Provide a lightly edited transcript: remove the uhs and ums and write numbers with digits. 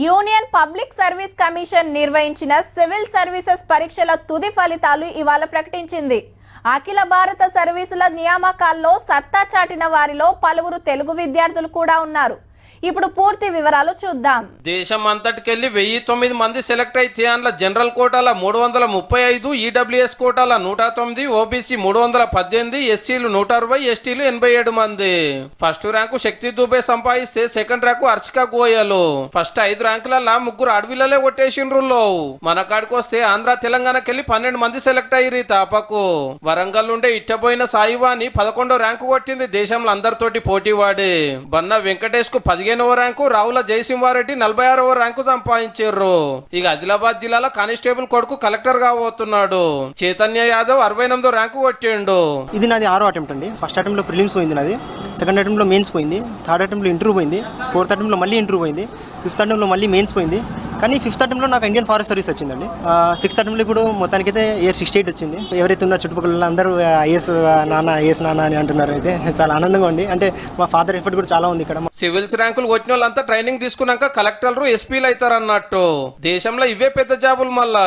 Union public service commission నిర్వహించిన civil services పరీక్షల తుది ఫలితాలు ఇవాళ ప్రకటించింది. అఖిల భారత సర్వీసుల నియామకాల్లో సత్తా చాటిన వారిలో పలువురు తెలుగు విద్యార్థులు కూడా ఉన్నారు. ఇప్పుడు పూర్తి వివరాలు చూద్దాం. దేశం అంతటికెళ్లి 1009 మంది సెలెక్ట్ అయితే అందులో జనరల్ కోటాల 335, ఈడబ్ల్యూఎస్ కోటాల 109, ఓబీసీ 318, ఎస్సీలు 160, ఎస్టీలు 87 మంది. ఫస్ట్ ర్యాంకు శక్తి దుబే సంపాదిస్తే second rank Harshika Goyal. First 5 ర్యాంకులలో 3 అడవిలలే కొట్టేసిండ్రులో. మన కాడికి వస్తే ఆంధ్ర తెలంగాణకెళ్లి 12 మంది సెలెక్ట్ అయ్యి తాపకు. వరంగల్ నుండే ఇట్టబోయిన సాయివాని 11వ ర్యాంకు కొట్టింది. దేశంలో అందరితోటి పోటీ వాడి. బన్న వెంకటేష్ కు 15వ ర్యాంకు, రావుల జయసింహారెడ్డి 46వ ర్యాంకు సంపాదించారు. ఇక ఆదిలాబాద్ జిల్లాలో కానిస్టేబుల్ కొడుకు కలెక్టర్ కాబోతున్నాడు. చైతన్య యాదవ్ 68వ ర్యాంకు కొట్టిండు. ఇది నాది 6వ అటెంప్ట్ అండి. ఫస్ట్ అటెంప్ట్ లో ప్రిలిమ్స్ పోయింది నాది, సెకండ్ అటెంప్ట్ లో మెయిన్స్ పోయింది, థర్డ్ అటెంప్ట్ లో ఇంటర్వ్యూ పోయింది, ఫోర్త్ అటెంప్ట్ లో మళ్ళీ ఇంటర్వ్యూ పోయింది, ఫిఫ్త్ అటెంప్ట్ లో మళ్ళీ మెయిన్స్ పోయింది. కానీ ఫిఫ్త్ అటెంప్ట్ లో నాకు ఇండియన్ ఫారెస్ట్ సర్వీస్ వచ్చిందండి. సిక్స్త్ అటెంప్ట్ లో ఇప్పుడు మొత్తానికైతే ఇయర్ 68 వచ్చింది. ఎవరైతే ఉన్న చుట్టుపక్కల అందరూ ఐఎస్ నాన్న అని అంటున్నారు. అయితే చాలా ఆనందంగా ఉంది. అంటే మా ఫాదర్ ఎఫర్ట్ కూడా చాలా ఉంది ఇక్కడ. సివిల్స్ ర్యాంకులు కొట్టిన వాళ్ళంతా ట్రైనింగ్ తీసుకున్నాక కలెక్టర్లు, ఎస్పీలు అవుతారన్నట్టు. దేశంలో ఇవే పెద్ద జాబులు మళ్ళా.